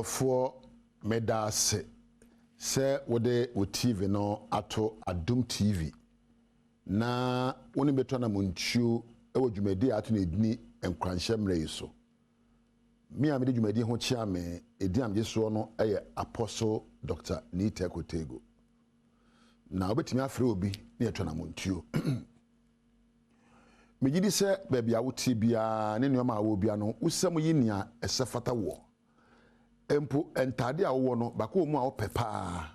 for medase se wode o TV no ato Adom TV na woni beto na montuo ewo dwumadi ato na edini Nkuranhyensem yiso me a me dwumadi ho chia me edi amje so no eye Apostle Dr. Nita Kotego na obetimi afre obi na eto na montuo megidi se baabi a woti bia ne nneoma a wo bia no usam yinia esefata wo empo entade a wo no bako mu a opepa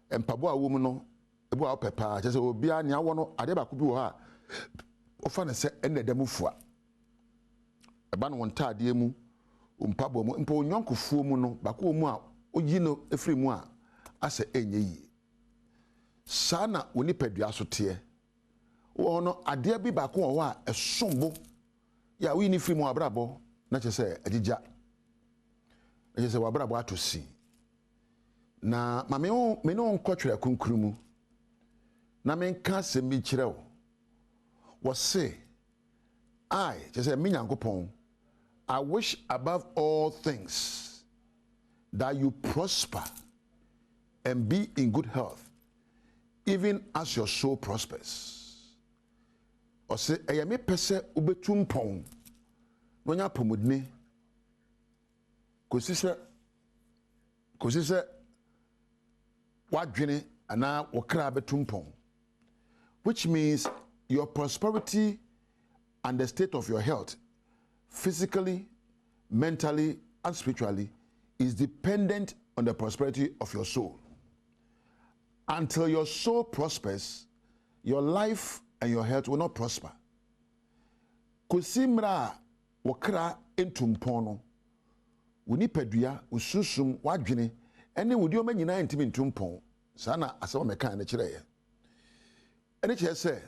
empabo a wo mu no ebu a opepa chese obi a ne awo no ade bako bi wo ha ofa ne se enedamufua eba no ntade mu mpabo mu mpo nyonkofuo mu no bako mu a oyi no efri mu a ase enye yi sana woni padua so te wo no ade bi bako wo a esombo ya wi ni firi mu abrabo na chese agija ese wabrabo atosi na mame no nkotwere kunkrumu na menka se mi kirewo wo se chese mi nyankopon I wish above all things that you prosper and be in good health even as your soul prospers. O se me pese ubetumpon no nya pomodne kosise wadwene ana wokra betumpon, which means your prosperity and the state of your health physically, mentally and spiritually is dependent on the prosperity of your soul. Until your soul prospers, your life and your health will not prosper. Kosimra wokra entumpon no woni padua ususum wadwene ene wodi o manyina ntimi ntumpon sana asawo meka na kire ye ene kire se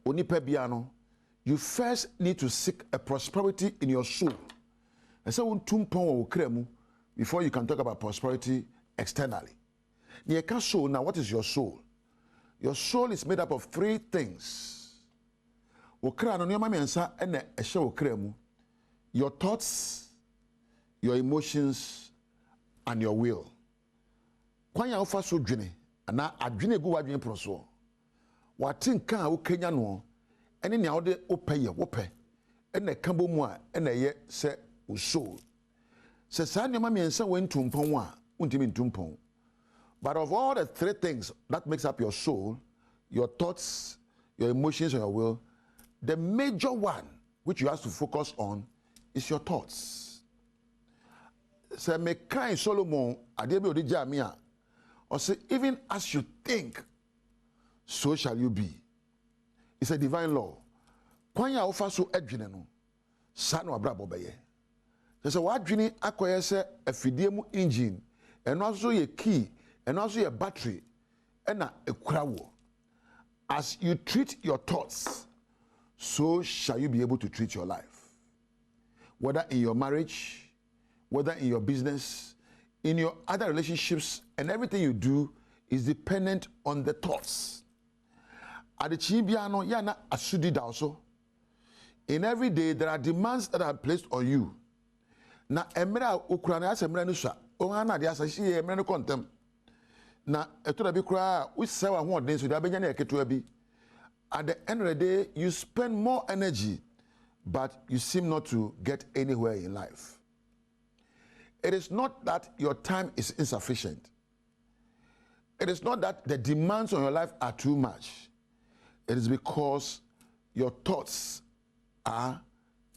oni pabia no you first need to seek a prosperity in your soul and so ntumpon wo kra mu before you can talk about prosperity externally. Ne ka soul. Now what is your soul? Your soul is made up of three things. Wo kra no ne ma mensa ene ehye wo kra mu: your thoughts, your emotions and your will. Kwan ya ofa so dwene ana adwene gu wadwene proso watin kan a wo kanya no ene ne awde opeye wope ene kabo mu a ene ye se uso se sa ne ma miensa wentumpon a untimi ntumpon. But of all the three things that makes up your soul, your thoughts, your emotions and your will, the major one which you have to focus on is your thoughts. Se me kind Solomon adebe odi jamia or say even as you think so shall you be. It's a divine law. Kwan ya ofa so adwene no sa na abrabo beye. Se wadwene akoye se afidie mu engine eno aso ye key eno aso ye battery ena ekura wo. As you treat your thoughts, so shall you be able to treat your life. Whether in your marriage, whether in your business, in your other relationships, and everything you do is dependent on the thoughts. In every day, there are demands that are placed on you. Na emra ukrana asemra nusa ohana dia sashi emra no kontem na etoda bi kura usewa ho odin so dia benya na eketo abi. At the end of the day, you spend more energy, but you seem not to get anywhere in life. It is not that your time is insufficient. It is not that the demands on your life are too much. It is because your thoughts are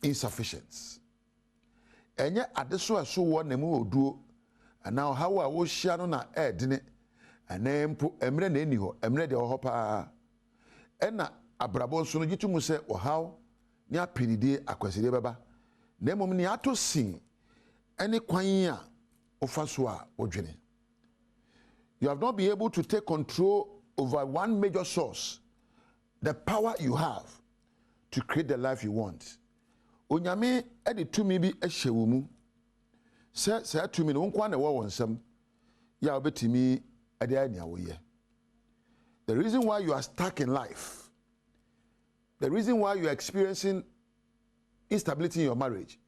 insufficient. Enye adeso aso wo na mu oduo ana how a wo hia no na edine anempo emre na eni ho emre de ho pa ena abrabo nso no gitumu se ohaw ni apinide akwaside beba na mom ni atosin any kwanya ofaswa odwene. You have not been able to take control over one major source, the power you have to create the life you want. Onyame edi tumi bi ehyewo mu se tumi no nkwa na wo wonsam ya obetimi ade anya wo ye. The reason why you are stuck in life, the reason why you are experiencing instability in your marriage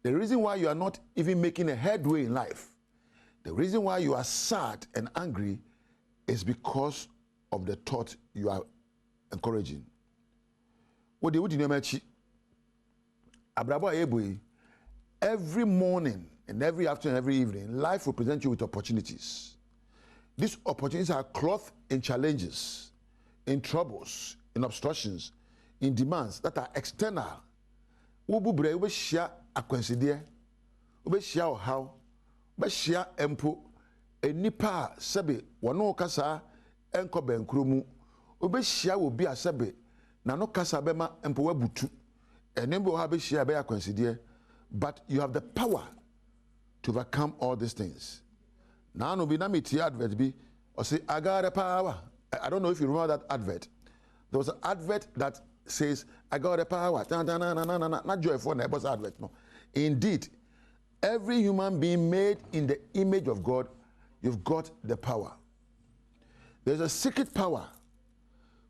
The reason why you are not even making a headway in life, the reason why you are sad and angry is because of the thought you are encouraging. What do you do? Every morning and every afternoon, every evening, life will present you with opportunities. These opportunities are clothed in challenges, in troubles, in obstructions, in demands that are external. Ububre ube share akwansidie, ube share ohaw, ube share empo, enipa sebe wano kasa enko benkrumu, ube share obi a sebe na no kasa bema empo wabutu, enembo habe share be akwansidie, but you have the power to overcome all these things. Now no be na me tia advert be or say I got the power. I don't know if you remember that advert. There was an advert that says I got the power. Not joyful neighbors advert. No. Indeed, every human being made in the image of God, you've got the power. There's a secret power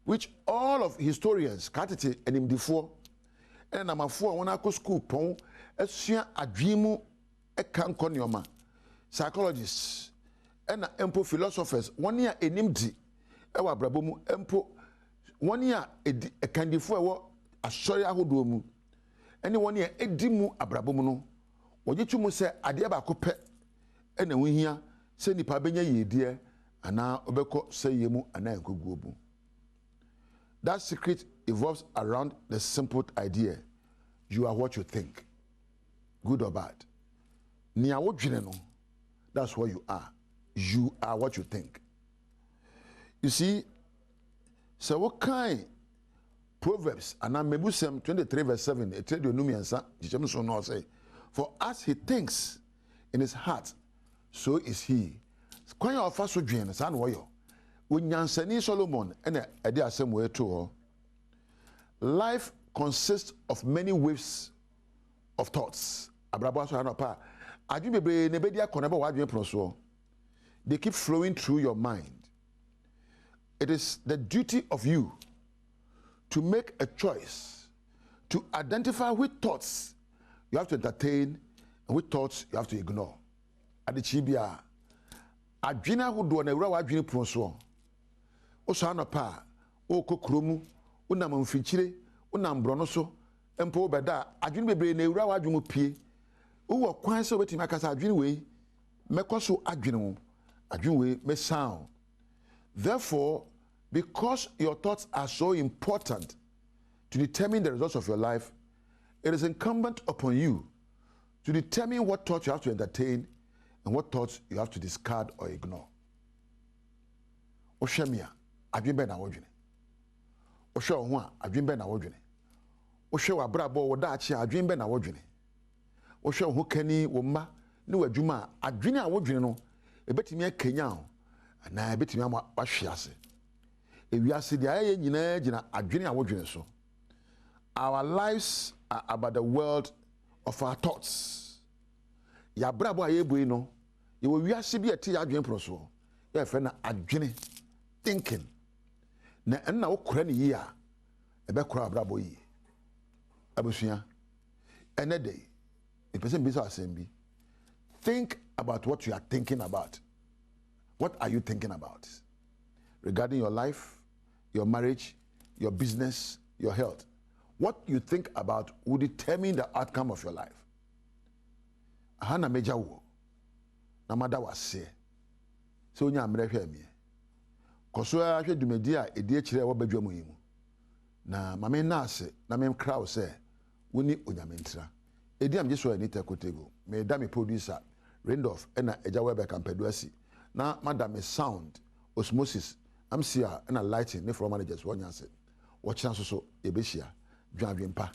which all of historians katiti and him before and I'm a four when I go school pon a dream a can conyoma psychologists and empo philosophers 1 year enimdi ewa brabomu empo 1 year a candy for a sorry ahodo mu any 1 year edimu abrabomu no ojetu mu se ade ba kope ena hu hia se nipa benya yedie ana obeko se yemu ana enkoguobu. That secret evolves around the simple idea you are what you think, good or bad. Nia wo dwene no, that's what you are. You are what you think. You see, so what kind Proverbs and Mebusem 23 verse 7, a trade numiansa, Jimson no say, for as he thinks in his heart, so is he. Kwanya of us dwene san woyo. Unyansani Solomon and a dear same way too. Life consists of many waves of thoughts. They keep flowing through your mind. It is the duty of you to make a choice, to identify which thoughts you have to entertain and which thoughts you have to ignore. Adichibia, adwina hudo na ewura wadwini proso. Osana pa, o kokromu, unam mfinchire, unam brono so, empo beda, adwini bebre na ewura wadwumu pie. Uwo kwan se obetimi akasa adwini we, mekoso adwini wo. Adwini we me sound. Therefore, because your thoughts are so important to determine the results of your life, it is incumbent upon you to determine what thoughts you have to entertain and what thoughts you have to discard or ignore. Oshemia, adwin be na wodwene. Ohwe ho a, adwin be na wodwene. Ohwe wa brabo wo daachi adwin be na wodwene. Ohwe ho kani wo mma ne wadwuma adwene a wodwene no ebetimi akanya ho na ebetimi ama wahwe ase. Ewiase dia ye nyina gina adwene a wodwene so. Our lives are about the world of our thoughts. Ya brabo a ye bui no, ye wo wiase bi ete ya adwene proso. Ye fe na adwene thinking. Na enna wo kora ne yi a ebe kora brabo yi. Abusua ene day the person be so assembly. Think about what you are thinking about. What are you thinking about? Regarding your life, your marriage, your business, your health. What you think about will determine the outcome of your life. Ahana meja wo. Na mada wase. So nya amrehwe mi. Koso ahwe dumedi a edi akire wo badwamu yi mu. Na mame na ase na mem crowd say woni onyamentra. Edi am jeso Anita Kotego. Me da me producer Randolph ena eja webe kampeduasi. Na madam sound osmosis I'm here and a lighting ne from managers one yanse. Watch so so ebeshia dwanwempa.